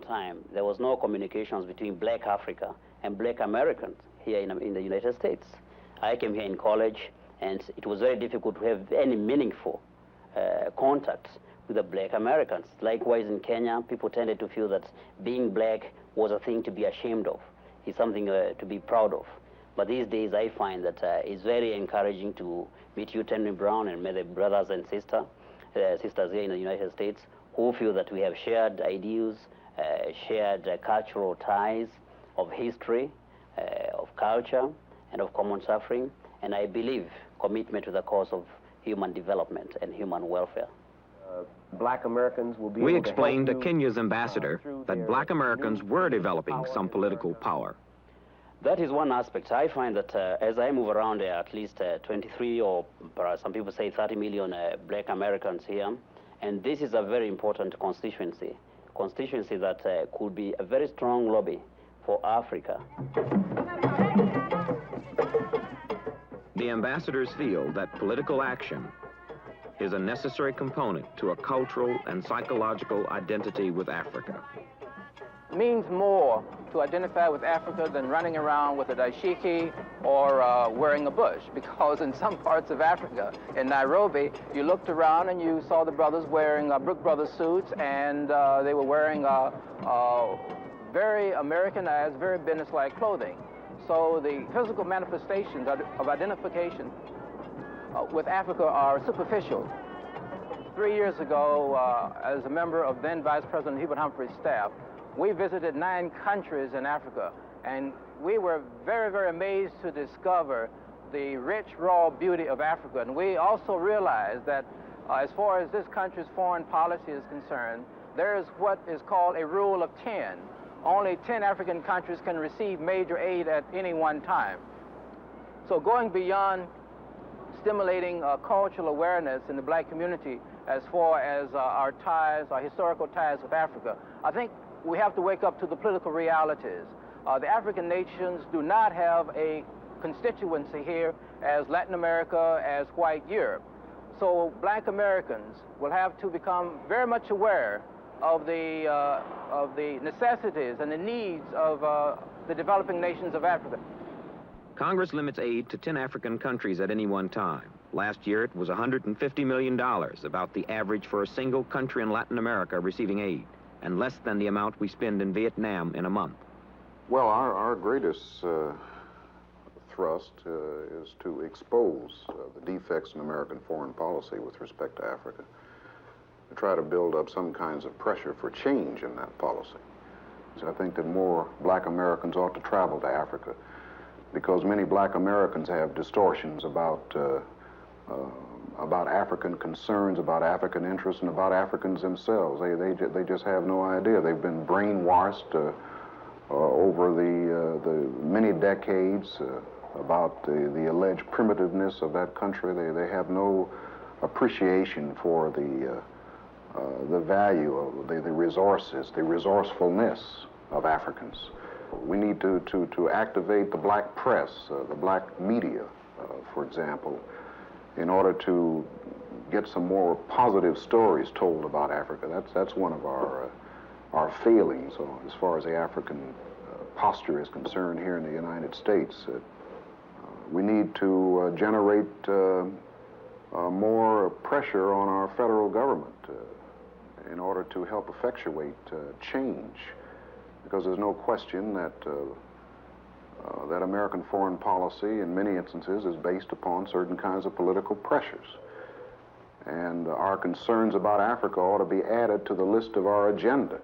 time, there was no communications between black Africa and black Americans here in the United States. I came here in college, and it was very difficult to have any meaningful contacts with the black Americans. Likewise, in Kenya, people tended to feel that being black was a thing to be ashamed of. It's something to be proud of. But these days, I find that it's very encouraging to meet you, Henry Brown, and my brothers and sisters here in the United States, who feel that we have shared ideals, shared cultural ties of history, of culture, and of common suffering, and I believe commitment to the cause of human development and human welfare. Black Americans will be We able to explained to help you, Kenya's ambassador that black Americans were developing some political power. That is one aspect. I find that as I move around at least 23 or perhaps some people say 30 million black Americans here, and this is a very important constituency that could be a very strong lobby for Africa. The ambassadors feel that political action is a necessary component to a cultural and psychological identity with Africa. Means more to identify with Africa than running around with a dashiki or wearing a bush, because in some parts of Africa, in Nairobi, you looked around and you saw the brothers wearing Brook Brothers suits, and they were wearing very Americanized, very business-like clothing. So the physical manifestations of identification with Africa are superficial. 3 years ago, as a member of then Vice President Hubert Humphrey's staff, we visited 9 countries in Africa, and we were very, very amazed to discover the rich, raw beauty of Africa. And we also realized that as far as this country's foreign policy is concerned, there is what is called a rule of 10. Only 10 African countries can receive major aid at any one time. So going beyond stimulating cultural awareness in the black community as far as our ties, our historical ties with Africa, I think we have to wake up to the political realities. The African nations do not have a constituency here as Latin America, as white Europe. So black Americans will have to become very much aware of the necessities and the needs of the developing nations of Africa. Congress limits aid to 10 African countries at any one time. Last year, it was $150 million, about the average for a single country in Latin America receiving aid, and less than the amount we spend in Vietnam in a month. Well, our greatest thrust is to expose the defects in American foreign policy with respect to Africa, to try to build up some kinds of pressure for change in that policy. So I think that more black Americans ought to travel to Africa, because many black Americans have distortions about African concerns, about African interests, and about Africans themselves. They just have no idea. They've been brainwashed over the many decades about the alleged primitiveness of that country. They have no appreciation for the value of the resources, the resourcefulness of Africans. We need to activate the black press, the black media, for example, in order to get some more positive stories told about Africa. That's one of our failings as far as the African posture is concerned here in the United States. We need to generate more pressure on our federal government in order to help effectuate change, because there's no question that that American foreign policy in many instances is based upon certain kinds of political pressures. And our concerns about Africa ought to be added to the list of our agenda.